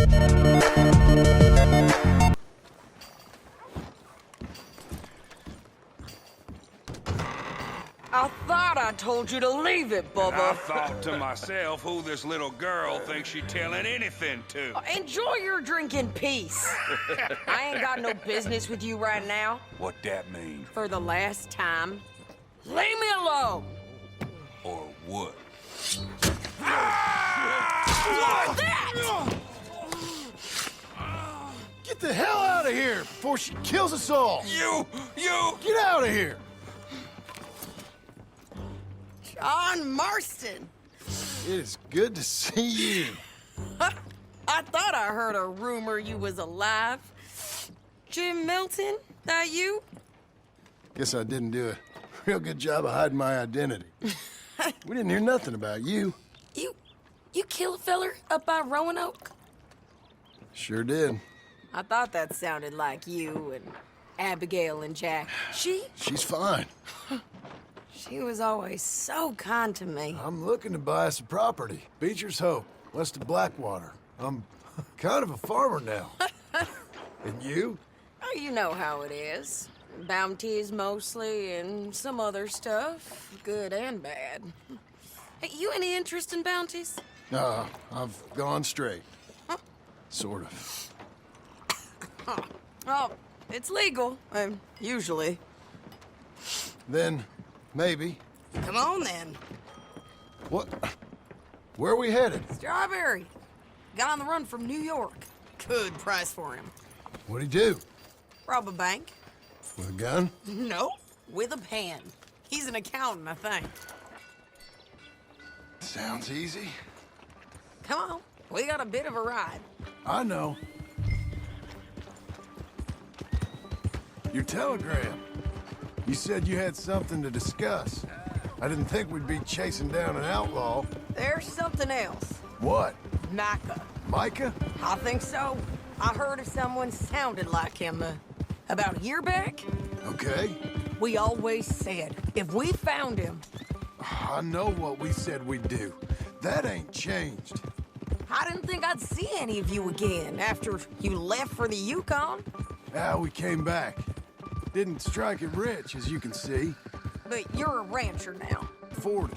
I thought I told you to leave it, Bubba. I thought to myself who this little girl thinks she's telling anything to. Enjoy your drink in peace. I ain't got no business with you right now. What that mean? For the last time, leave me alone. Or what? What's that? Get the hell out of here before she kills us all! You! Get out of here! John Marston. It is good to see you. I thought I heard a rumor you was alive. Jim Milton, that you? Guess I didn't do a real good job of hiding my identity. We didn't hear nothing about you. You kill a feller up by Roanoke? Sure did. I thought that sounded like you and Abigail and Jack. She's fine. She was always so kind to me. I'm looking to buy us a property. Beecher's Hope, west of Blackwater. I'm kind of a farmer now. And you? Oh, you know how it is. Bounties mostly, and some other stuff, good and bad. Hey, you any interest in bounties? I've gone straight. Sort of. Oh, it's legal, usually. Then, maybe. Come on, then. What? Where are we headed? Strawberry. Got on the run from New York. Good price for him. What'd he do? Rob a bank? With a gun? No, with a pen. He's an accountant, I think. Sounds easy. Come on, we got a bit of a ride. I know. Your telegram. You said you had something to discuss. I didn't think we'd be chasing down an outlaw. There's something else. What? Micah. Micah? I think so. I heard of someone sounded like him about a year back. Okay. We always said, if we found him... I know what we said we'd do. That ain't changed. I didn't think I'd see any of you again after you left for the Yukon. We came back. Didn't strike it rich, as you can see. But you're a rancher now. 40.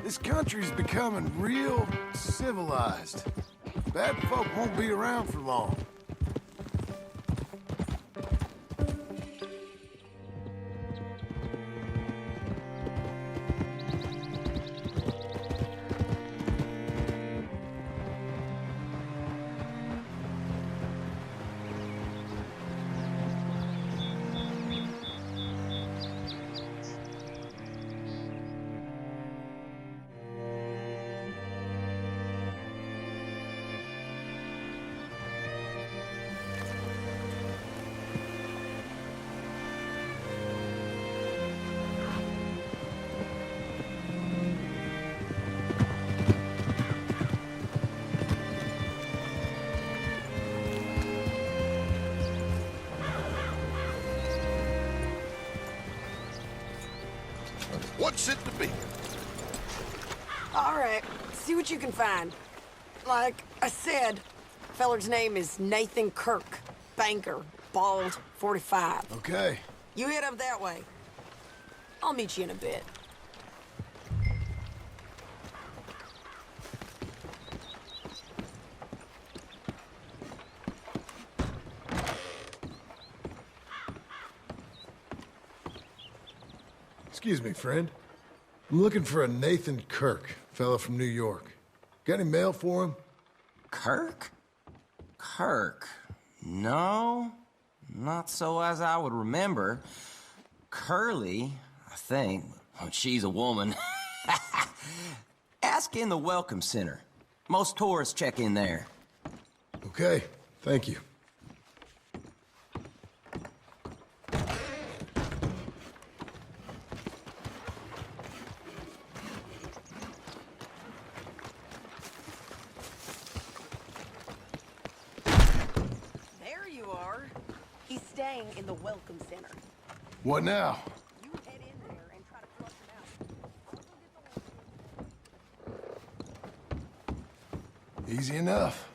This country's becoming real civilized. Bad folk won't be around for long. What's it to be? All right, see what you can find. Like I said, feller's name is Nathan Kirk. Banker, bald, 45. Okay. You head up that way. I'll meet you in a bit. Excuse me, friend. I'm looking for a Nathan Kirk, fella from New York. Got any mail for him? Kirk? Kirk? No, not so as I would remember. Curly, I think. Oh, she's a woman. Ask in the Welcome Center. Most tourists check in there. Okay, thank you. There you are. He's staying in the Welcome Center. What now? You head in there and try to flush him out. Easy enough.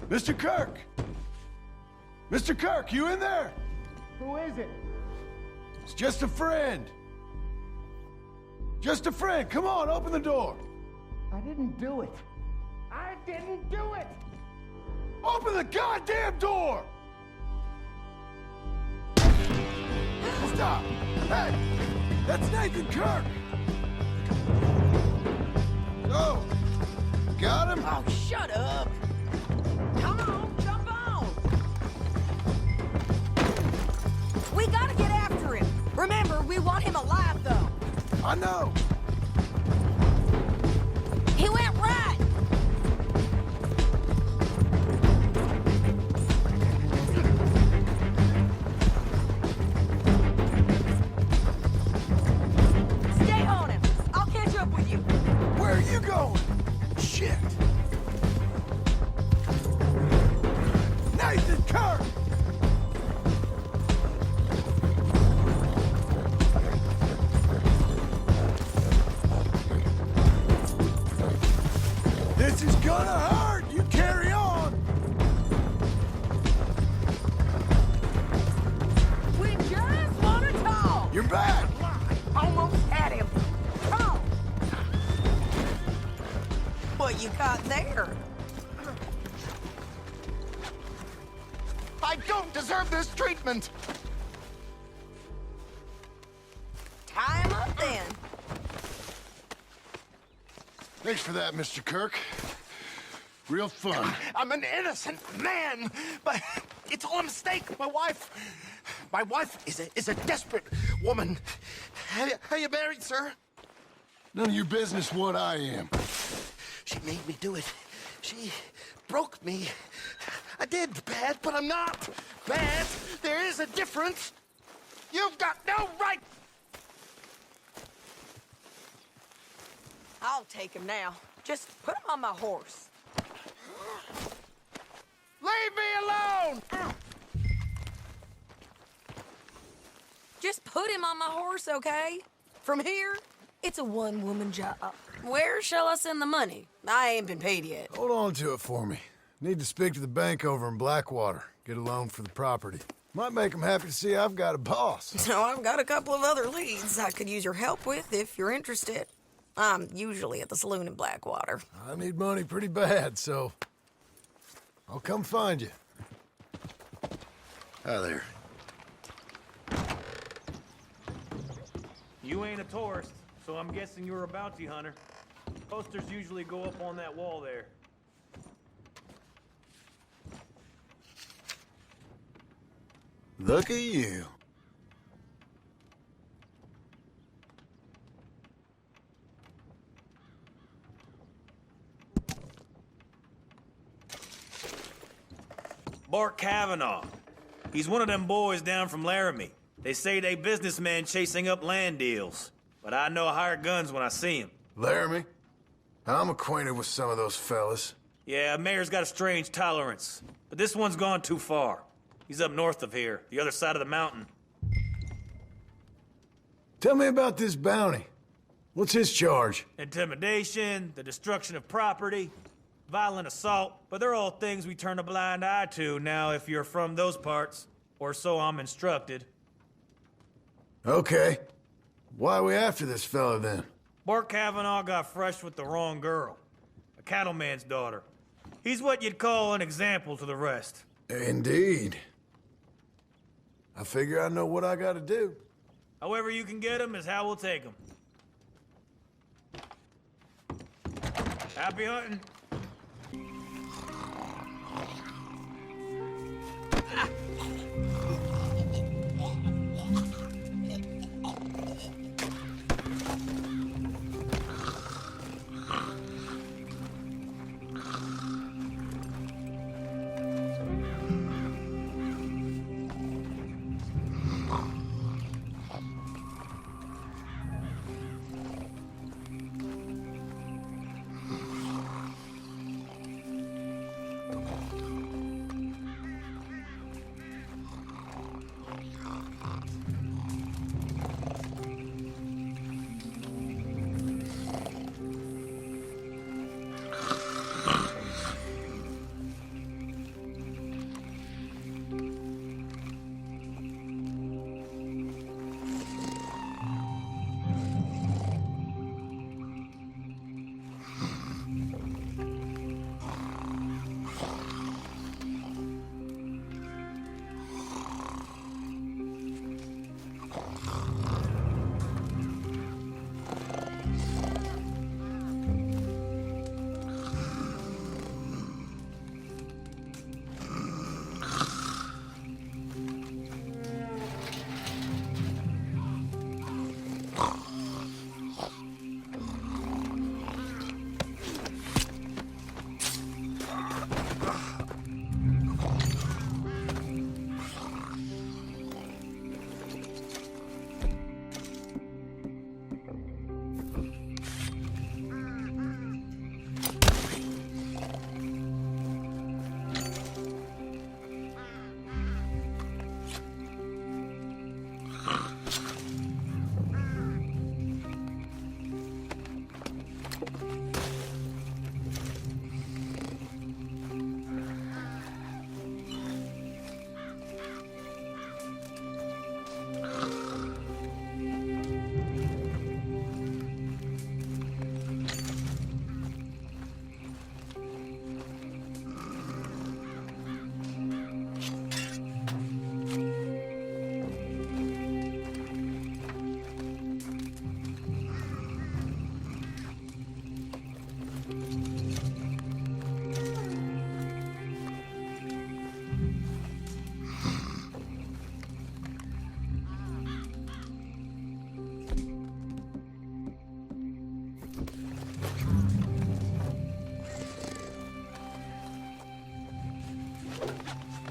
Mr. Kirk! Mr. Kirk, you in there? Who is it? It's just a friend. Just a friend. Come on, open the door. I didn't do it. I didn't do it! Open the goddamn door! Stop! Hey! That's Nathan Kirk! Oh! Got him? Oh, shut up! Come on, jump on! We gotta get after him. Remember, we want him alive, though. I know! He went right! Stay on him. I'll catch up with you. Where are you going? Shit! Nathan Kirk! This is gonna hurt! You carry on! We just want to talk. You're back! Almost had him. Come on. What you got there? I don't deserve this treatment! Tie him up then. Thanks for that, Mr. Kirk. Real fun. I'm an innocent man, but it's all a mistake. My wife is a desperate woman. Are you married, sir? None of your business what I am. She made me do it. She broke me. I did bad, but I'm not bad. There is a difference. You've got no right. I'll take him now. Just put him on my horse. Leave me alone! Just put him on my horse, okay? From here, it's a one-woman job. Where shall I send the money? I ain't been paid yet. Hold on to it for me. Need to speak to the bank over in Blackwater. Get a loan for the property. Might make them happy to see I've got a boss. So I've got a couple of other leads I could use your help with if you're interested. I'm usually at the saloon in Blackwater. I need money pretty bad, so I'll come find you. Hi there. You ain't a tourist, so I'm guessing you're a bounty hunter. Posters usually go up on that wall there. Look at you. Bart Kavanaugh. He's one of them boys down from Laramie. They say they businessmen chasing up land deals. But I know hired guns when I see 'em. Laramie? I'm acquainted with some of those fellas. Yeah, Mayor's got a strange tolerance. But this one's gone too far. He's up north of here, the other side of the mountain. Tell me about this bounty. What's his charge? Intimidation, the destruction of property, violent assault, but they're all things we turn a blind eye to now if you're from those parts, or so I'm instructed. Okay. Why are we after this fella, then? Bart Kavanaugh got fresh with the wrong girl. A cattleman's daughter. He's what you'd call an example to the rest. Indeed. I figure I know what I gotta do. However you can get him is how we'll take him. Happy hunting.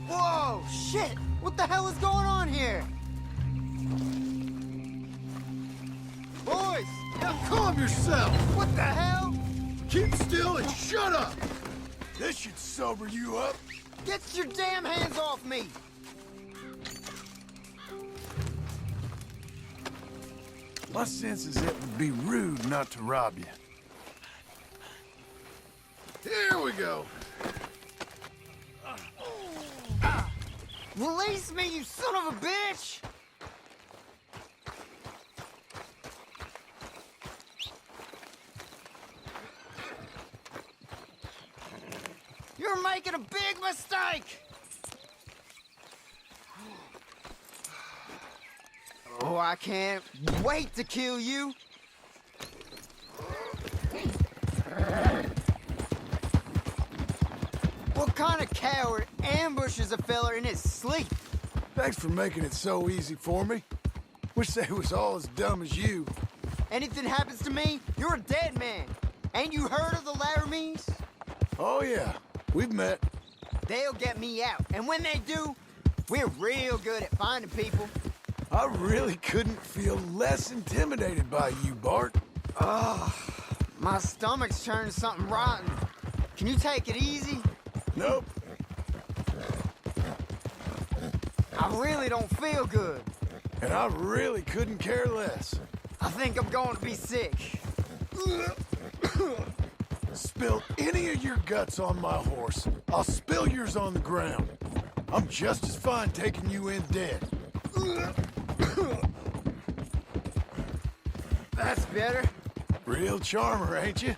Whoa, shit! What the hell is going on here? Boys! Now calm yourself! What the hell? Keep still and shut up! This should sober you up. Get your damn hands off me! My sense is it would be rude not to rob you. Here we go. Release me, you son of a bitch! You're making a big mistake! Oh, I can't wait to kill you! What kind of coward ambushes a fella in his sleep? Thanks for making it so easy for me. Wish they was all as dumb as you. Anything happens to me, you're a dead man. Ain't you heard of the Laramies? Oh yeah, we've met. They'll get me out, and when they do, we're real good at finding people. I really couldn't feel less intimidated by you, Bart. Ugh, my stomach's turning something rotten. Can you take it easy? Nope. I really don't feel good. And I really couldn't care less. I think I'm going to be sick. Spill any of your guts on my horse, I'll spill yours on the ground. I'm just as fine taking you in dead. That's better. Real charmer, ain't you?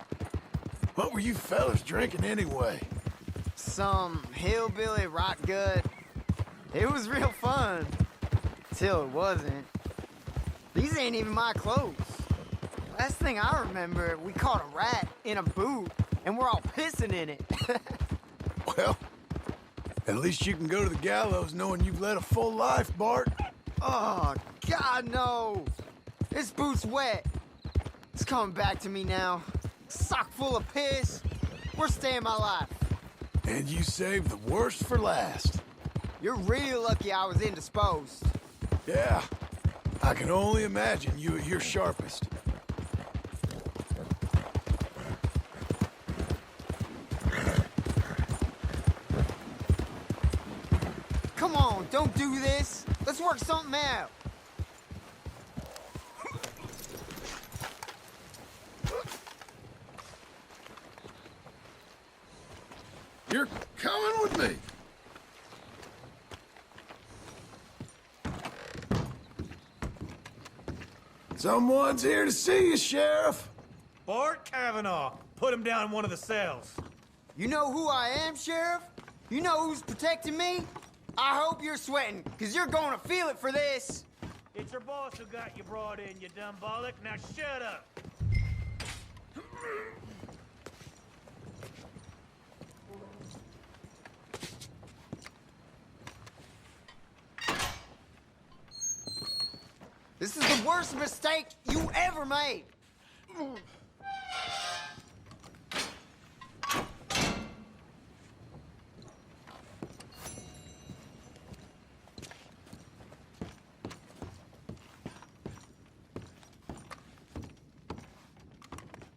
What were you fellas drinking anyway? Some hillbilly rot gut. It was real fun. Till it wasn't. These ain't even my clothes. Last thing I remember, we caught a rat in a boot, and we're all pissing in it. Well, at least you can go to the gallows knowing you've led a full life, Bart. Oh, God, no. This boot's wet. It's coming back to me now. Sock full of piss. Worst day of my life. And you saved the worst for last. You're real lucky I was indisposed. Yeah, I can only imagine you at your sharpest. Come on, don't do this. Let's work something out. You're coming with me. Someone's here to see you, Sheriff. Bart Kavanaugh. Put him down in one of the cells. You know who I am, Sheriff? You know who's protecting me? I hope you're sweating, because you're going to feel it for this. It's your boss who got you brought in, you dumb bollock. Now shut up. This is the worst mistake you ever made.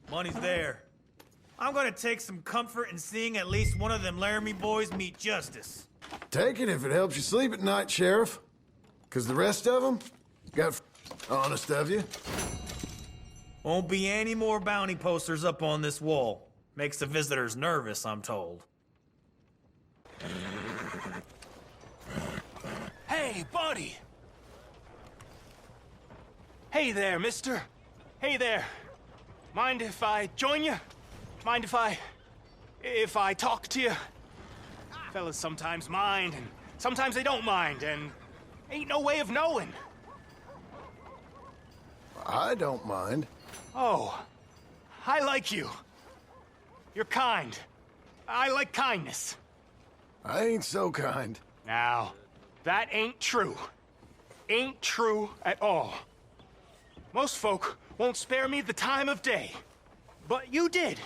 Money's there. I'm gonna take some comfort in seeing at least one of them Laramie boys meet justice. Take it if it helps you sleep at night, Sheriff. Because the rest of them got honest of you. Won't be any more bounty posters up on this wall. Makes the visitors nervous, I'm told. Hey, buddy! Hey there, mister. Hey there. Mind if I join you? Mind if I talk to you? Fellas sometimes mind, and sometimes they don't mind, and ain't no way of knowing. I don't mind. Oh, I like you. You're kind. I like kindness. I ain't so kind. Now, that ain't true. Ain't true at all. Most folk won't spare me the time of day. But you did.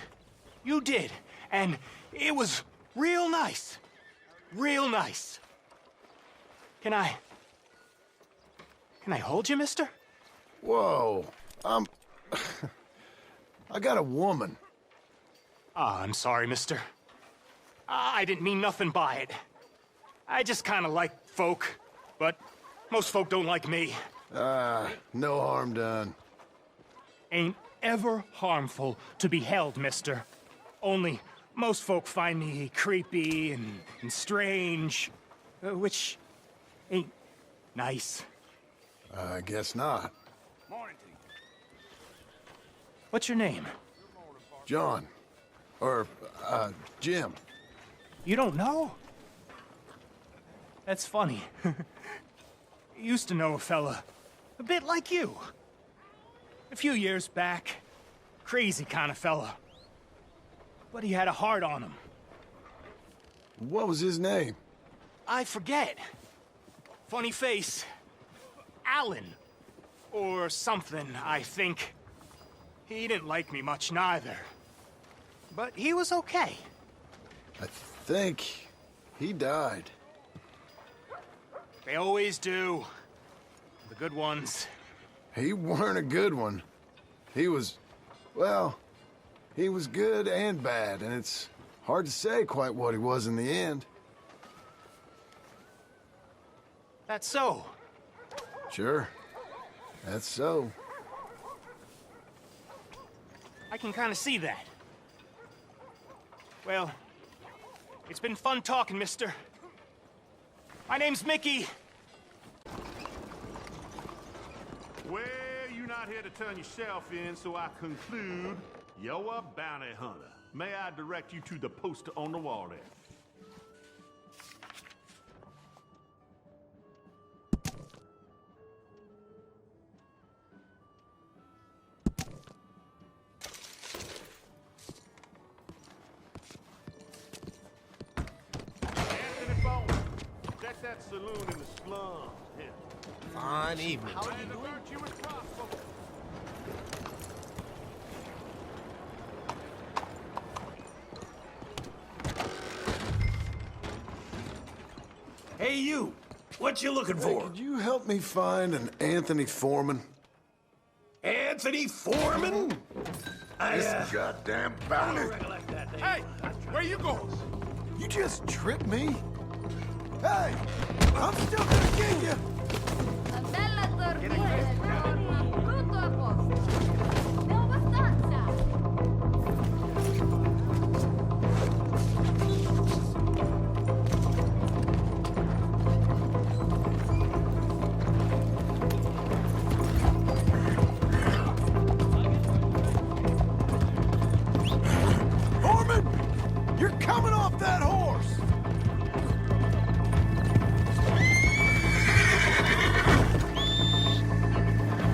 You did. And it was real nice. Real nice. Can I hold you, mister? Whoa, I got a woman. Ah, I'm sorry, mister. I didn't mean nothing by it. I just kind of like folk, but most folk don't like me. No harm done. Ain't ever harmful to be held, mister. Only most folk find me creepy and strange, which ain't nice. I guess not. What's your name? John. Or, Jim. You don't know? That's funny. Used to know a fella a bit like you. A few years back. Crazy kind of fella. But he had a heart on him. What was his name? I forget. Funny face. Alan. Or something, I think. He didn't like me much neither. But he was okay. I think he died. They always do. The good ones. He weren't a good one. He was, well, he was good and bad, and it's hard to say quite what he was in the end. That's so. Sure. That's so. I can kind of see that. Well, it's been fun talking, mister. My name's Mickey. Well, you're not here to turn yourself in, so I conclude you're a bounty hunter. May I direct you to the poster on the wall there? Anthony Bowman. That's that saloon in the slums. Yeah. Fine evening. How are you doing? You and prosper. Hey, you! What you looking Hey, for? could you help me find an Anthony Foreman? Anthony Foreman? This goddamn bounty. recollect that name. Hey, where you going? You just tripped me? Hey, I'm still gonna get you. Bella tortura, tutto a posto. Ne ho abbastanza. Foreman, you're coming off that horse.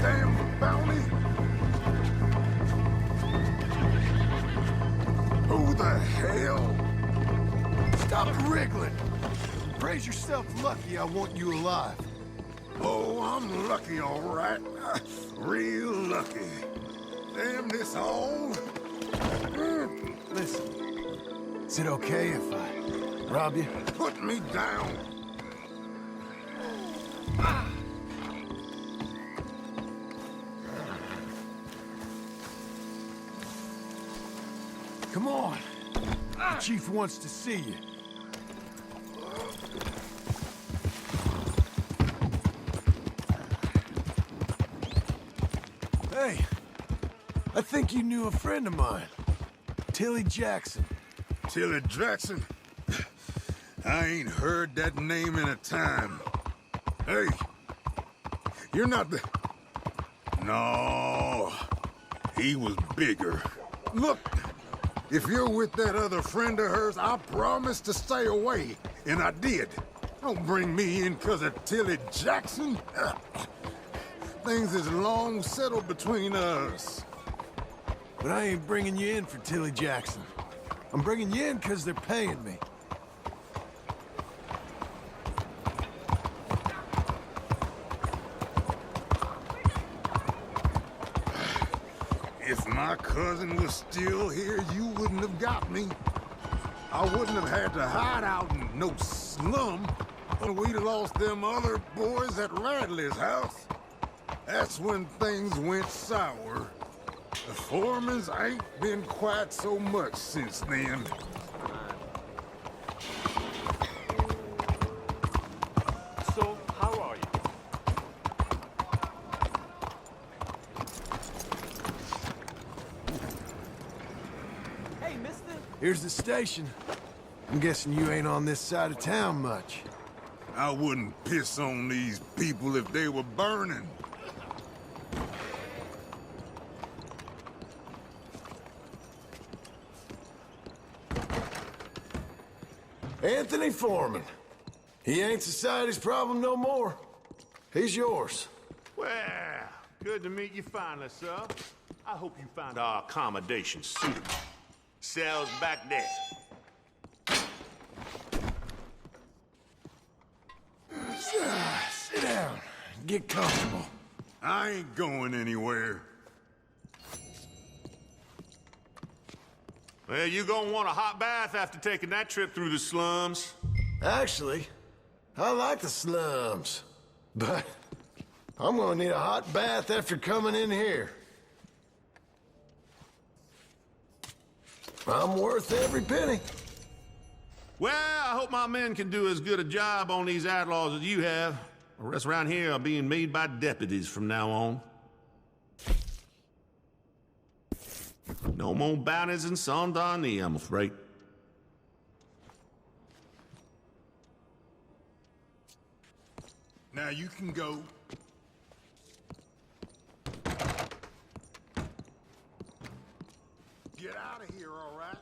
Damn bounty. Who the hell? Stop wriggling. Praise yourself lucky I want you alive. Oh, I'm lucky, all right. Real lucky. Damn this hole. Listen, is it okay if I rob you? Put me down. Come on. The chief wants to see you. Hey, I think you knew a friend of mine. Tilly Jackson. Tilly Jackson? I ain't heard that name in a time. Hey, you're not the... No, he was bigger. Look, if you're with that other friend of hers, I promised to stay away, and I did. Don't bring me in because of Tilly Jackson. Things is long settled between us. But I ain't bringing you in for Tilly Jackson. I'm bringing you in because they're paying me. If my cousin was still here, you wouldn't have got me. I wouldn't have had to hide out in no slum. We'd lost them other boys at Radley's house. That's when things went sour. The Foremans ain't been quite so much since then. So, how are you? Hey, mister. Here's the station. I'm guessing you ain't on this side of town much. I wouldn't piss on these people if they were burning. Anthony Foreman. He ain't society's problem no more. He's yours. Well, good to meet you finally, sir. I hope you find our accommodation suitable. Cells back there. Sit down. Get comfortable. I ain't going anywhere. Well, you gonna want a hot bath after taking that trip through the slums. Actually, I like the slums. But I'm gonna need a hot bath after coming in here. I'm worth every penny. Well, I hope my men can do as good a job on these outlaws as you have. Arrests around here are being made by deputies from now on. No more bounties in Saint-Denis, I'm afraid. Now you can go. Get out of here, all right?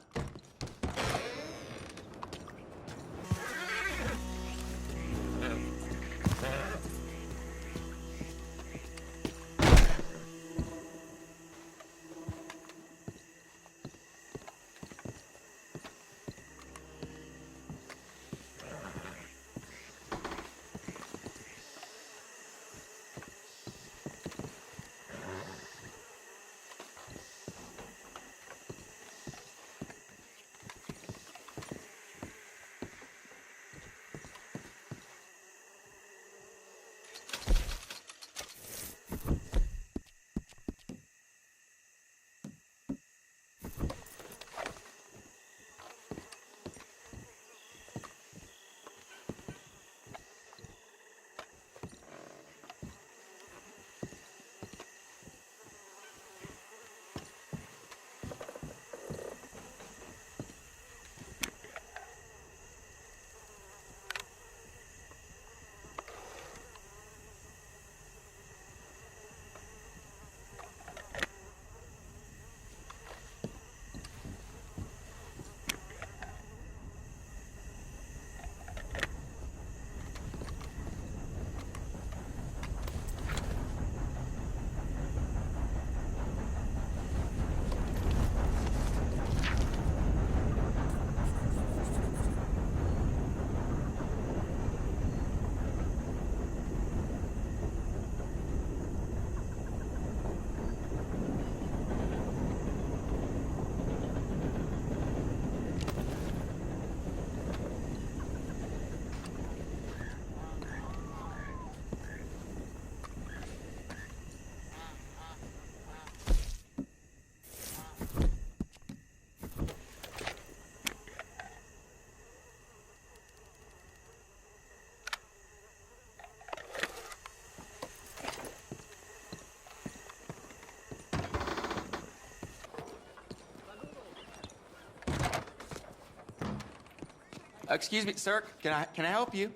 Excuse me, sir. Can I help you?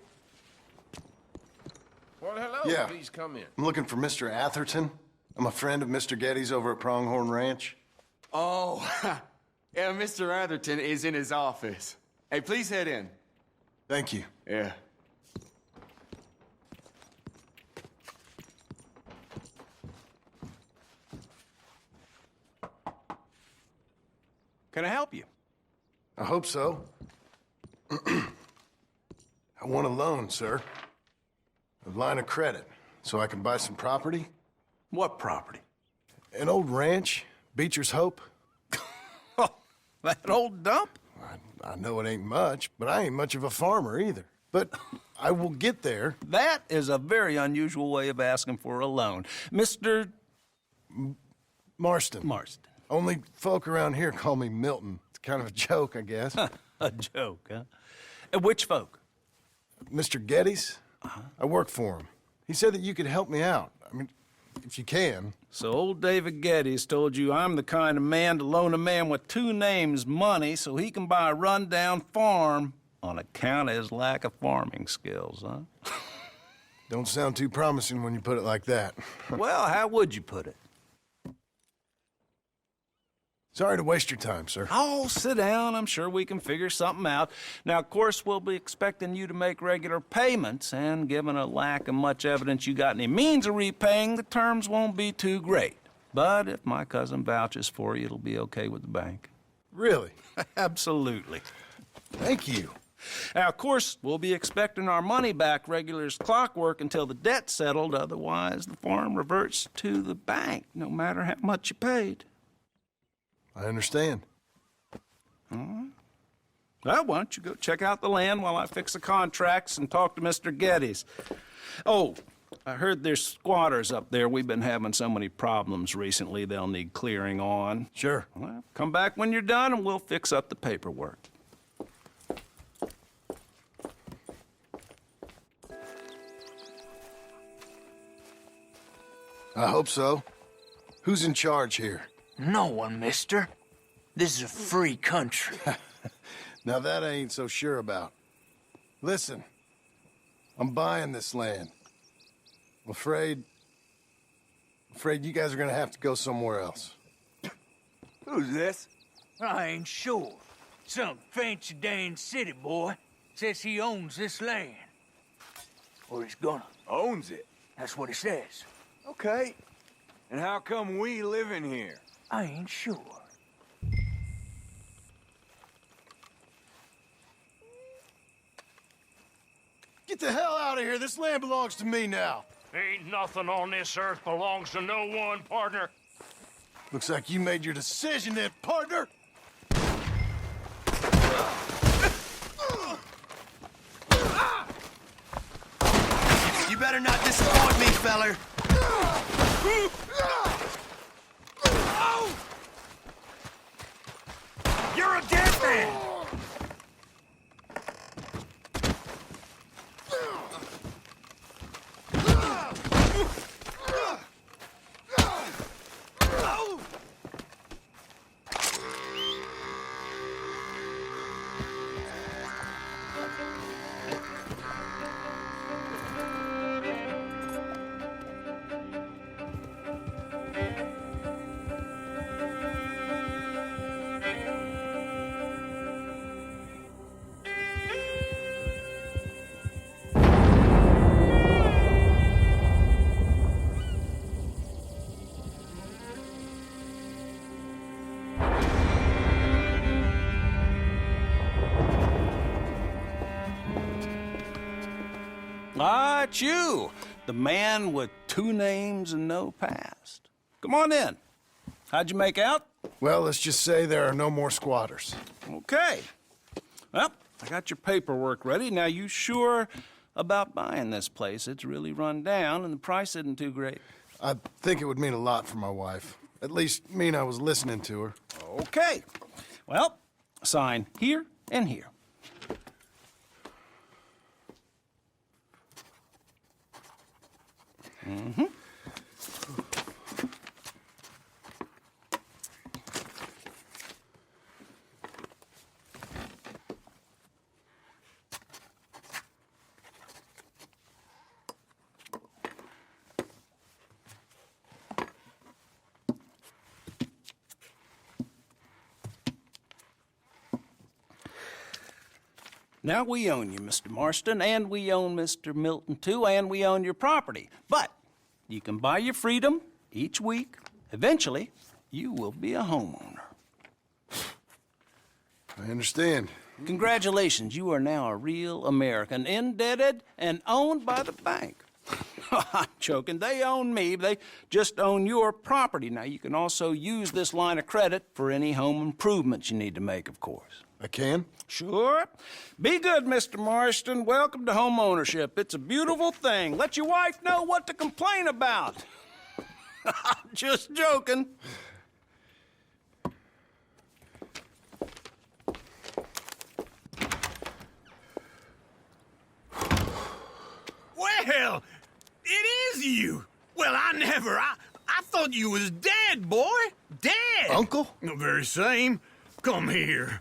Well, hello. Yeah. Please come in. I'm looking for Mr. Atherton. I'm a friend of Mr. Getty's over at Pronghorn Ranch. Oh, yeah, Mr. Atherton is in his office. Hey, please head in. Thank you. Yeah. Can I help you? I hope so. I want a loan, sir. A line of credit, so I can buy some property. What property? An old ranch, Beecher's Hope. Oh, that old dump? I know it ain't much, but I ain't much of a farmer either. But I will get there. That is a very unusual way of asking for a loan. Mr. Marston. Marston. Only folk around here call me Milton. It's kind of a joke, I guess. A joke, huh? And which folk? Mr. Getty's. I work for him. He said that you could help me out. I mean, if you can. So old David Geddes told you I'm the kind of man to loan a man with two names money so he can buy a rundown farm on account of his lack of farming skills, huh? Don't sound too promising when you put it like that. Well, how would you put it? Sorry to waste your time, sir. Oh, sit down. I'm sure we can figure something out. Now, of course, we'll be expecting you to make regular payments, and given a lack of much evidence you got any means of repaying, the terms won't be too great. But if my cousin vouches for you, it'll be okay with the bank. Really? Absolutely. Thank you. Now, of course, we'll be expecting our money back regular as clockwork until the debt's settled. Otherwise, the farm reverts to the bank, no matter how much you paid. I understand. All right. Well, why don't you go check out the land while I fix the contracts and talk to Mr. Geddes. Oh, I heard there's squatters up there. We've been having so many problems recently, they'll need clearing on. Sure. Well, come back when you're done and we'll fix up the paperwork. I hope so. Who's in charge here? No one, mister. This is a free country. Now that I ain't so sure about. Listen, I'm buying this land. I'm afraid you guys are gonna have to go somewhere else. Who's this? I ain't sure. Some fancy Dan city boy says he owns this land. Or he's gonna. Owns it? That's what he says. Okay. And how come we live in here? I ain't sure. Get the hell out of here. This land belongs to me now. Ain't nothing on this earth belongs to no one, partner. Looks like you made your decision then, partner. You better not disappoint me, feller. You're a dead man! Ah, it's you, the man with 2 names and no past. Come on in. How'd you make out? Well, let's just say there are no more squatters. Okay. Well, I got your paperwork ready. Now, you sure about buying this place? It's really run down, and the price isn't too great. I think it would mean a lot for my wife. At least mean I was listening to her. Okay. Well, sign here and here. Mm-hmm. Now, we own you, Mr. Marston, and we own Mr. Milton, too, and we own your property. But you can buy your freedom each week. Eventually, you will be a homeowner. I understand. Congratulations, you are now a real American, indebted and owned by the bank. I'm joking. They own me. They just own your property. Now, you can also use this line of credit for any home improvements you need to make, of course. I can? Sure. Be good, Mr. Marston. Welcome to home ownership. It's a beautiful thing. Let your wife know what to complain about. Just joking. Well, it is you. Well, I thought you was dead, boy. Dead. Uncle? The very same. Come here.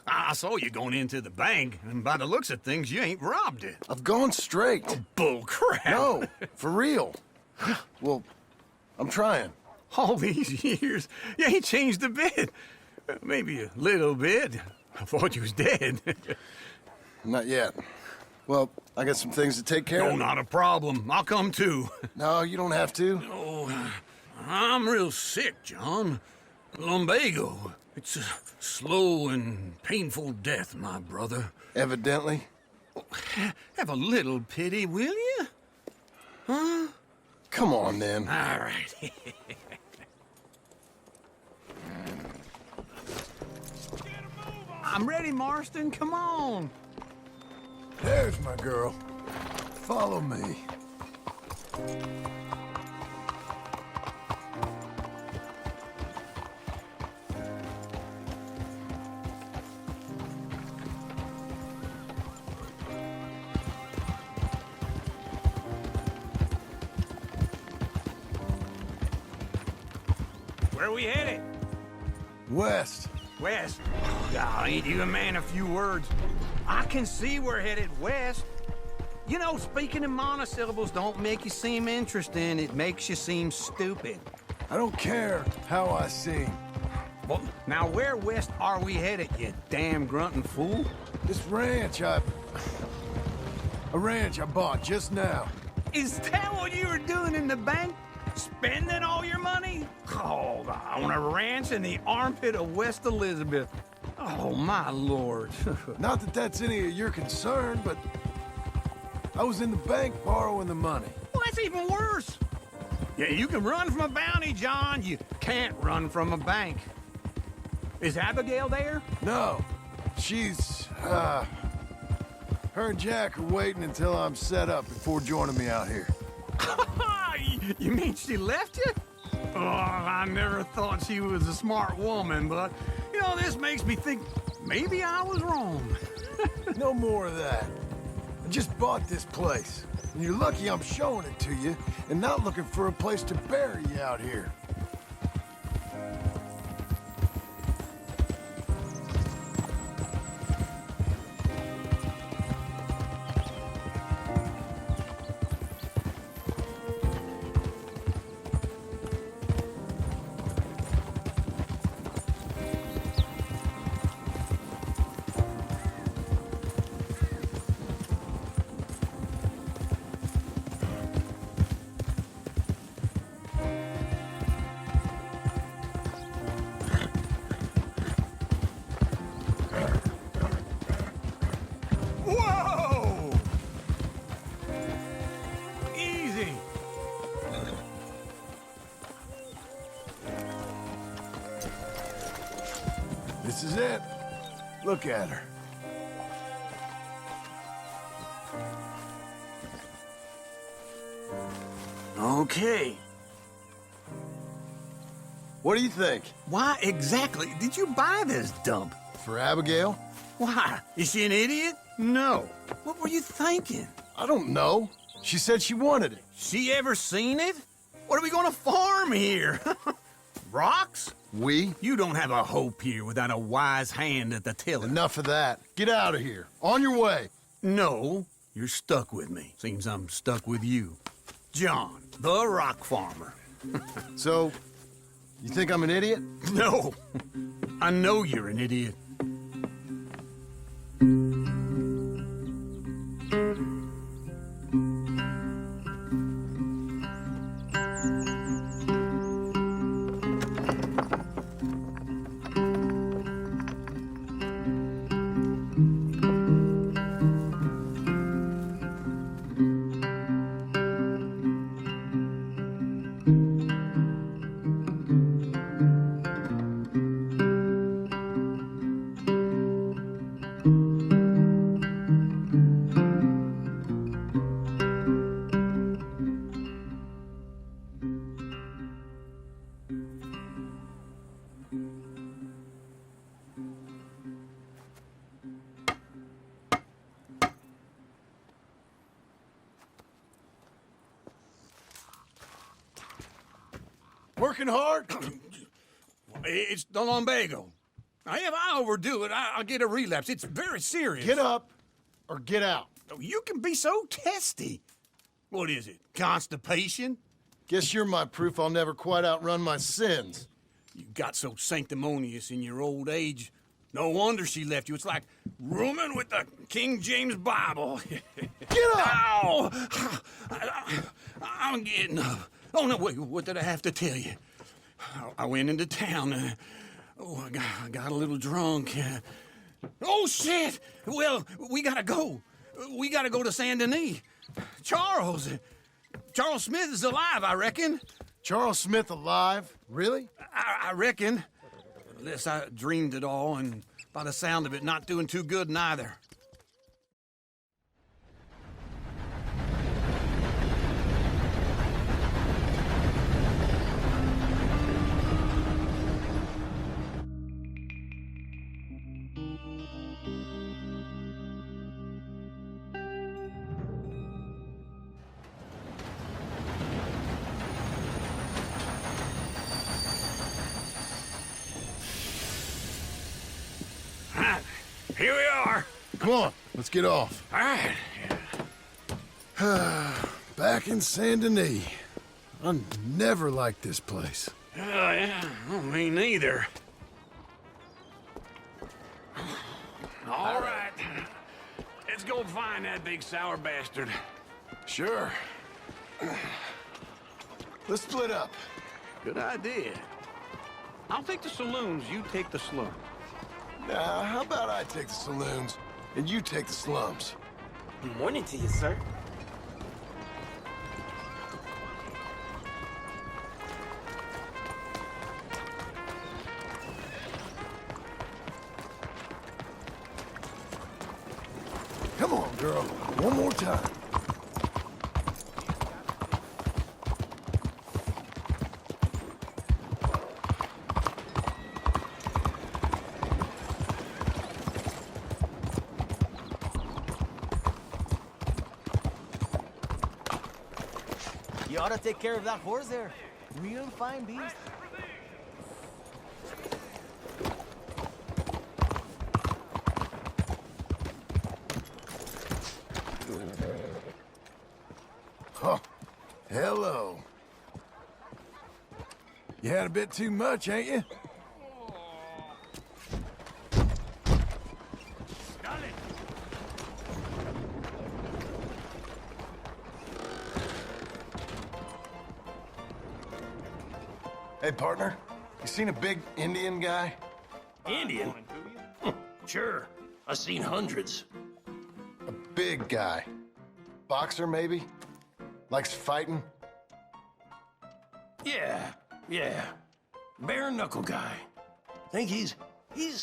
I saw you going into the bank, and by the looks of things, you ain't robbed it. I've gone straight. Oh, bull crap. No, for real. Well, I'm trying. All these years, you ain't changed a bit. Maybe a little bit. I thought you was dead. Not yet. Well, I got some things to take care of. No, not a problem. I'll come too. No, you don't have to. Oh, I'm real sick, John. Lumbago. It's a slow and painful death, my brother. Evidently. Have a little pity, will you? Huh? Come on, then. All right. I'm ready, Marston. Come on. There's my girl. Follow me. Where are we headed? West. West? Oh, ain't you a man of few words? I can see we're headed west. You know, speaking in monosyllables don't make you seem interesting. It makes you seem stupid. I don't care how I seem. Well, now where west are we headed, you damn grunting fool? This ranch I bought just now. Is that what you were doing in the bank? Spending all your money? Oh, on a ranch in the armpit of West Elizabeth. Oh, my lord. Not that that's any of your concern, but I was in the bank borrowing the money. Well, that's even worse. Yeah, you can run from a bounty, John. You can't run from a bank. Is Abigail there? No. She's, her and Jack are waiting until I'm set up before joining me out here. You mean she left you? Oh, I never thought she was a smart woman, but, you know, this makes me think maybe I was wrong. No more of that. I just bought this place, and you're lucky I'm showing it to you and not looking for a place to bury you out here. Whoa! Easy. This is it. Look at her. Okay. What do you think? Why exactly did you buy this dump? For Abigail? Why? Is she an idiot? No. What were you thinking? I don't know. She said she wanted it. She ever seen it? What are we gonna farm here? Rocks? We? You don't have a hope here without a wise hand at the tiller. Enough of that. Get out of here. On your way. No, you're stuck with me. Seems I'm stuck with you. John, the rock farmer. So, you think I'm an idiot? No. I know you're an idiot. Working hard? It's the lumbago. Now, if I overdo it, I'll get a relapse. It's very serious. Get up or get out. Oh, you can be so testy. What is it? Constipation? Guess you're my proof I'll never quite outrun my sins. You got so sanctimonious in your old age. No wonder she left you. It's like rooming with the King James Bible. Get up! Ow! I'm getting up. Oh, no, wait, what did I have to tell you? I went into town. I got a little drunk. Oh, shit! Well, we gotta go. We gotta go to Saint Denis. Charles Smith is alive, I reckon. Charles Smith alive? Really? I reckon. Unless I dreamed it all, and by the sound of it, not doing too good neither. Here we are. Come on, let's get off. All right. Back in Saint Denis. I never liked this place. Yeah, well, me neither. All right. Let's go find that big sour bastard. Sure. Let's split up. Good idea. I'll take the saloons, you take the slum. Now, how about I take the saloons and you take the slums? Morning to you, sir. Come on, girl. One more time. You ought to take care of that horse there. Real fine beast. Oh, hello. You had a bit too much, ain't you? Hey, partner. You seen a big Indian guy? Indian? Sure. I've seen hundreds. A big guy. Boxer, maybe? Likes fighting? Yeah. Bare knuckle guy. Think he's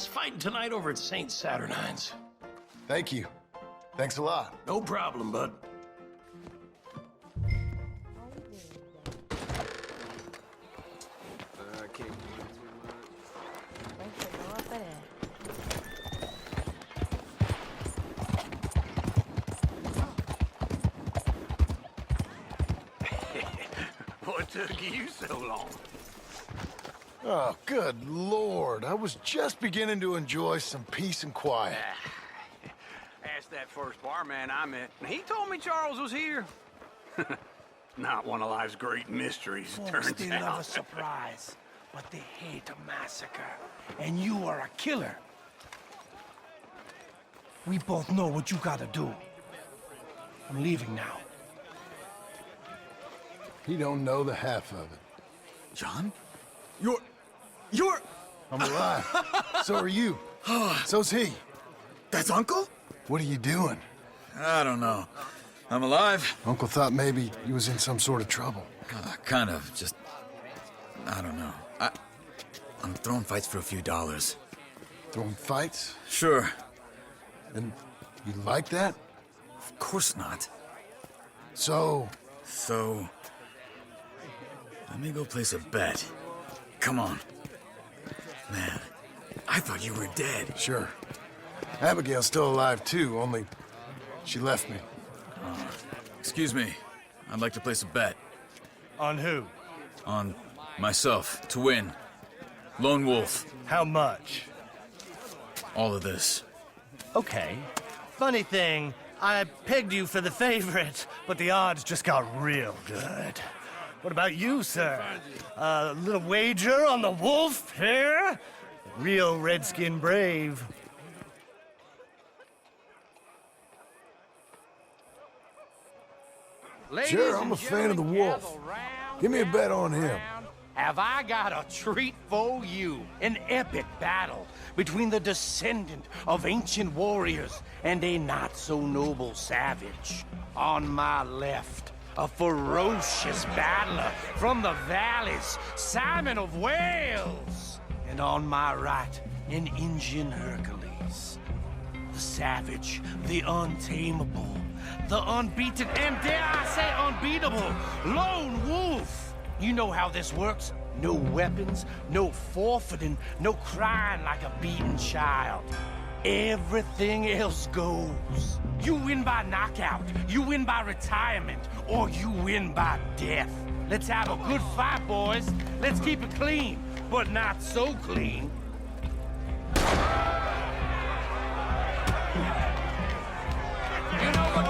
fighting tonight over at St. Saturnine's. Thank you. Thanks a lot. No problem, bud. What took you so long? Oh, good Lord. I was just beginning to enjoy some peace and quiet. Asked that first barman I met, and he told me Charles was here. Not one of life's great mysteries, Folks, turns they out. love a surprise, but they hate a massacre. And you are a killer. We both know what you gotta do. I'm leaving now. He don't know the half of it. John? You're... I'm alive. So are you. So's he. That's Uncle? What are you doing? I don't know. I'm alive. Uncle thought maybe he was in some sort of trouble. Kind of. Just... I don't know. I'm throwing fights for a few dollars. Throwing fights? Sure. And you like that? Of course not. So, let me go place a bet. Come on. Man, I thought you were dead. Sure. Abigail's still alive too, only she left me. Excuse me. I'd like to place a bet. On who? On myself, to win. Lone Wolf. How much? All of this. Okay. Funny thing, I pegged you for the favorite, but the odds just got real good. What about you, sir? A little wager on the wolf here? Real redskin brave. Sure, I'm a fan of the wolf. Give me a bet on him. Have I got a treat for you? An epic battle between the descendant of ancient warriors and a not-so-noble savage. On my left, a ferocious battler from the valleys, Simon of Wales. And on my right, an Indian Hercules. The savage, the untamable, the unbeaten, and dare I say unbeatable, Lone Wolf. You know how this works. No weapons, no forfeiting, no crying like a beaten child. Everything else goes. You win by knockout, you win by retirement, or you win by death. Let's have a good fight, boys. Let's keep it clean, but not so clean.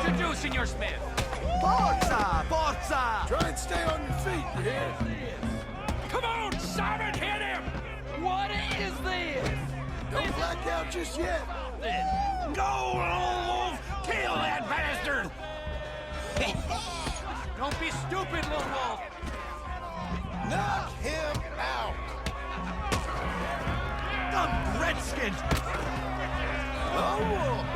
Introducing your Smith. Forza! Forza! Try and stay on your feet, you hear? Come on, Simon, hit him! What is this? Don't black out just yet. Go, Lone Wolf! Kill that bastard! Don't be stupid, Lone Wolf! Knock him out. The Redskin! Lone Wolf.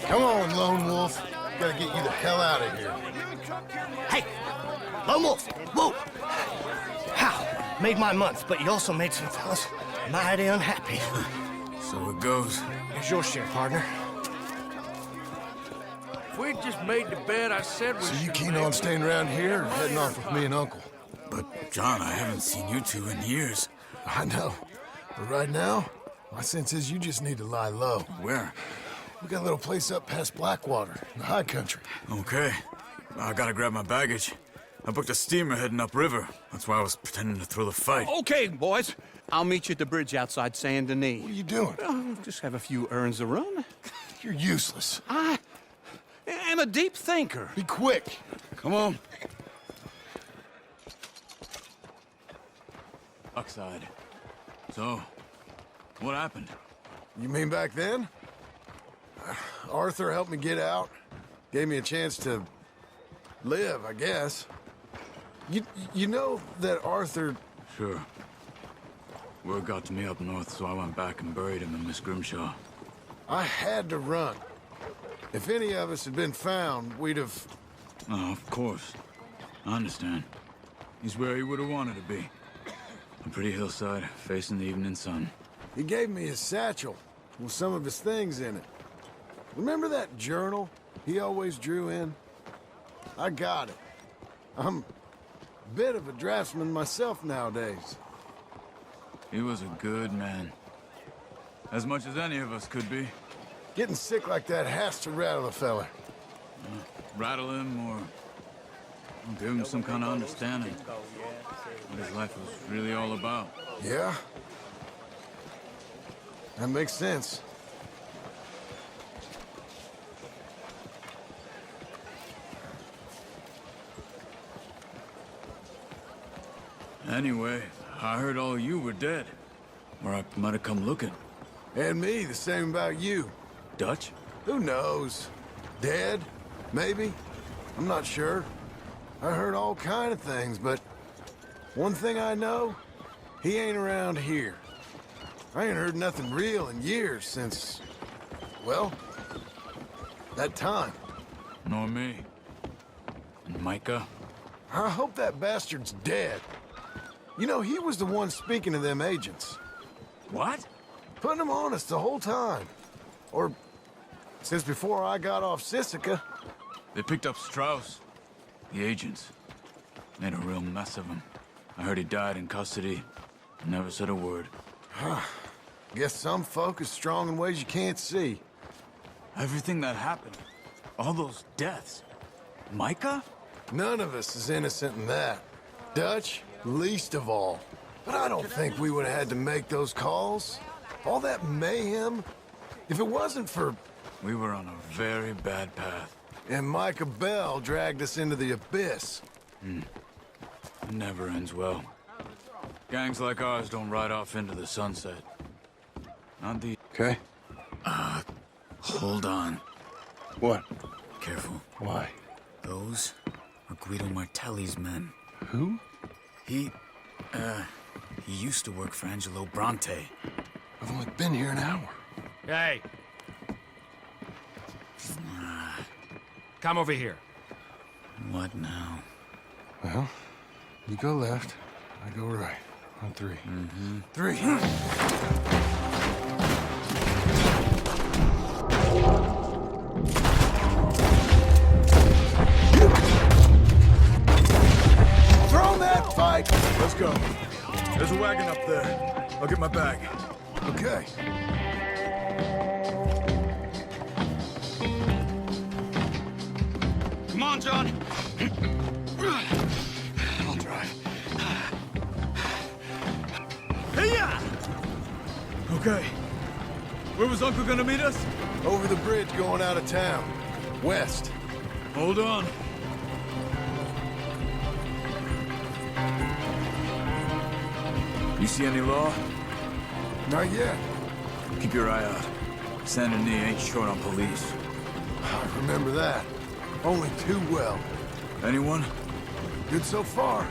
Come on, Lone Wolf. Gotta get you the hell out of here. Hey! Lone Wolf! Whoa! How? Made my month, but you also made some fellas mighty unhappy. So it goes. Here's your share, partner. We just made the bed I said we So you should keen make. on staying around here or heading off with me and Uncle? But, John, I haven't seen you two in years. I know. But right now, my sense is you just need to lie low. Where? We got a little place up past Blackwater, in the high country. Okay. I gotta grab my baggage. I booked a steamer heading upriver. That's why I was pretending to throw the fight. Okay, boys. I'll meet you at the bridge outside Saint Denis. What are you doing? Oh, just have a few errands to run. You're useless. I am a deep thinker. Be quick. Come on. Oxide. So, what happened? You mean back then? Arthur helped me get out. Gave me a chance to live, I guess. You know that Arthur... Sure. Word got to me up north, so I went back and buried him in Miss Grimshaw. I had to run. If any of us had been found, we'd have... Oh, of course. I understand. He's where he would have wanted to be. A pretty hillside, facing the evening sun. He gave me his satchel with some of his things in it. Remember that journal he always drew in? I got it. I'm a bit of a draftsman myself nowadays. He was a good man. As much as any of us could be. Getting sick like that has to rattle a fella. Rattle him or give him some kind of understanding. What his life was really all about. Yeah? That makes sense. Anyway, I heard all you were dead. Or I might have come looking. And me, the same about you. Dutch? Who knows? Dead? Maybe? I'm not sure. I heard all kind of things, but one thing I know, he ain't around here. I ain't heard nothing real in years since, well, that time. Nor me. And Micah? I hope that bastard's dead. You know, he was the one speaking to them agents. What? Putting them on us the whole time. Or since before I got off Sisika. They picked up Strauss. The agents. Made a real mess of him. I heard he died in custody. Never said a word. Guess some folk is strong in ways you can't see. Everything that happened. All those deaths. Micah? None of us is innocent in that. Dutch, least of all. But I don't think we would have had to make those calls. All that mayhem. If it wasn't for... We were on a very bad path. And Micah Bell dragged us into the abyss. It never ends well. Gangs like ours don't ride off into the sunset. Not the... Okay. Hold on. What? Careful. Why? Those are Guido Martelli's men. Who? He used to work for Angelo Bronte. I've only been here an hour. Hey. Come over here. What now? Well, you go left, I go right. On three. Mm-hmm. 3. Throw that fight! Let's go. There's a wagon up there. I'll get my bag. Okay. Come on, John. I'll drive. Hey-ya! Okay. Where was Uncle gonna meet us? Over the bridge going out of town. West. Hold on. You see any law? Not yet. Keep your eye out. Saint Denis ain't short on police. I remember that. Only too well. Anyone? Good so far.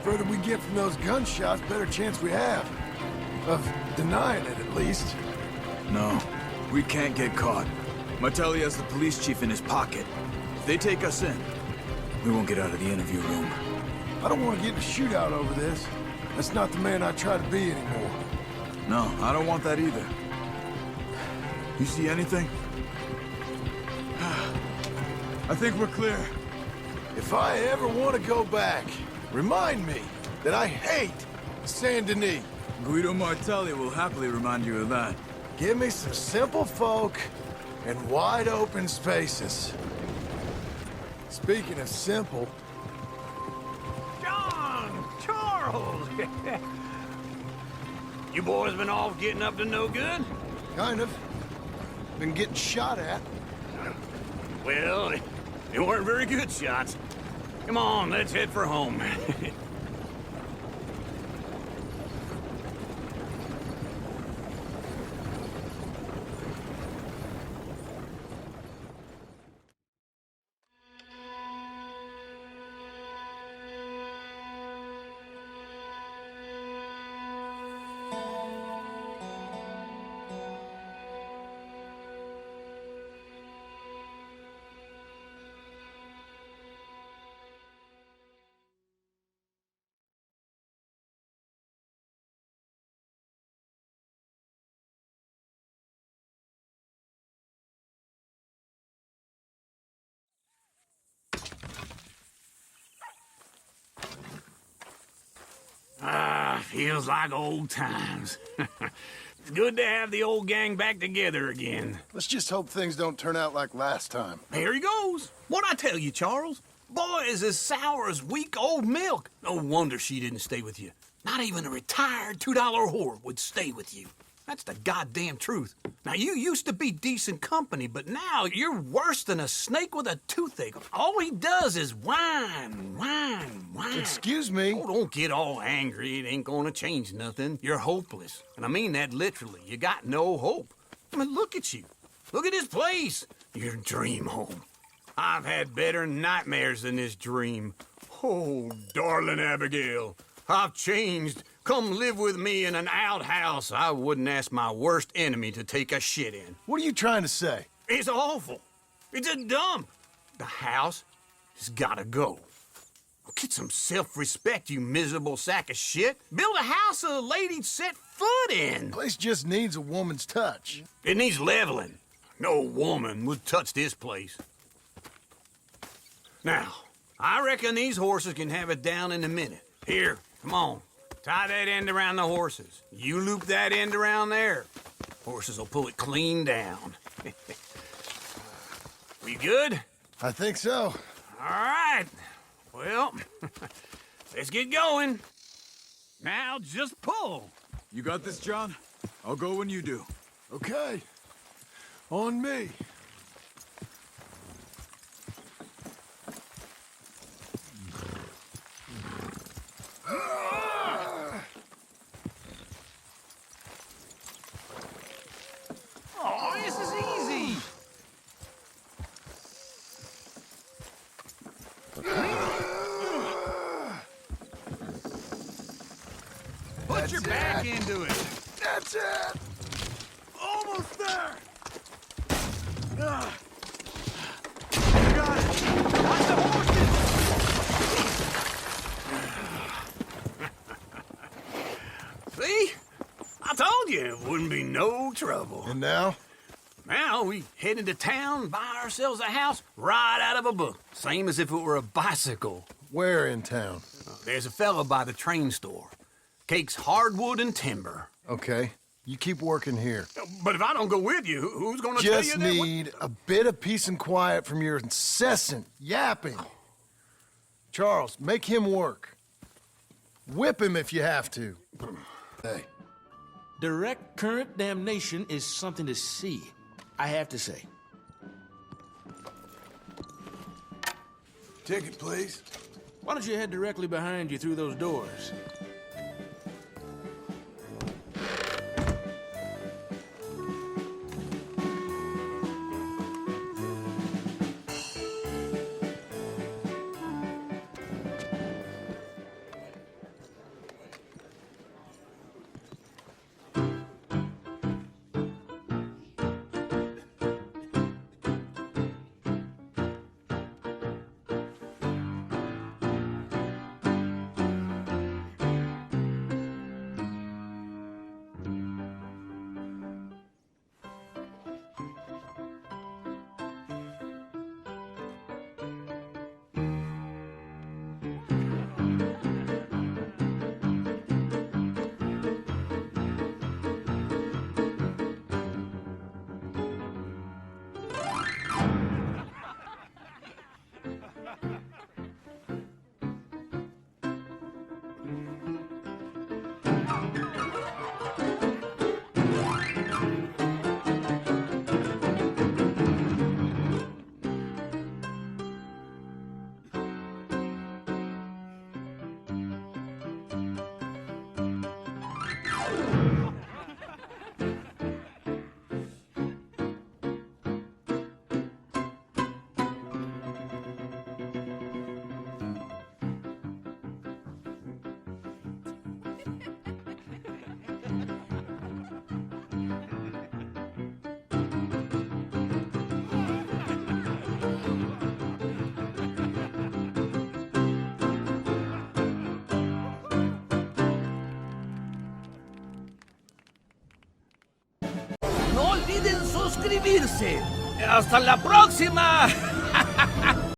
Further we get from those gunshots, better chance we have. Of denying it, at least. No. We can't get caught. Martelli has the police chief in his pocket. If they take us in, we won't get out of the interview room. I don't want to get in a shootout over this. That's not the man I try to be anymore. No, I don't want that either. You see anything? I think we're clear. If I ever want to go back, remind me that I hate Saint Denis. Guido Martelli will happily remind you of that. Give me some simple folk and wide open spaces. Speaking of simple... John! Charles! You boys been off getting up to no good? Kind of. Been getting shot at. Well, they weren't very good shots. Come on, let's head for home. Feels like old times. It's good to have the old gang back together again. Let's just hope things don't turn out like last time. Here he goes. What'd I tell you, Charles? Boy is as sour as week-old milk. No wonder she didn't stay with you. Not even a retired $2 whore would stay with you. That's the goddamn truth. Now, you used to be decent company, but now you're worse than a snake with a toothache. All he does is whine, whine, whine. Excuse me? Oh, don't get all angry. It ain't gonna change nothing. You're hopeless. And I mean that literally. You got no hope. I mean, look at you. Look at this place. Your dream home. I've had better nightmares than this dream. Oh, darling Abigail, I've changed. Come live with me in an outhouse I wouldn't ask my worst enemy to take a shit in. What are you trying to say? It's awful. It's a dump. The house has gotta go. Get some self-respect, you miserable sack of shit. Build a house a lady'd set foot in. Place just needs a woman's touch. It needs leveling. No woman would touch this place. Now, I reckon these horses can have it down in a minute. Here, come on. Tie that end around the horses. You loop that end around there. Horses will pull it clean down. We good? I think so. All right. Well, let's get going. Now just pull. You got this, John? I'll go when you do. Okay. On me. Oh, this is easy. Put your back into it. That's it. Almost there. Got it. Watch the horses. See? I told you it wouldn't be no trouble. And now? Now we head into town, buy ourselves a house right out of a book. Same as if it were a bicycle. Where in town? There's a fella by the train store. Cakes hardwood and timber. Okay. You keep working here. But if I don't go with you, who's gonna tell you Just that? need a bit of peace and quiet from your incessant yapping. Charles, make him work. Whip him if you have to. Hey, Direct current damnation is something to see, I have to say. Ticket, please. Why don't you head directly behind you through those doors? No olviden suscribirse. ¡Hasta la próxima!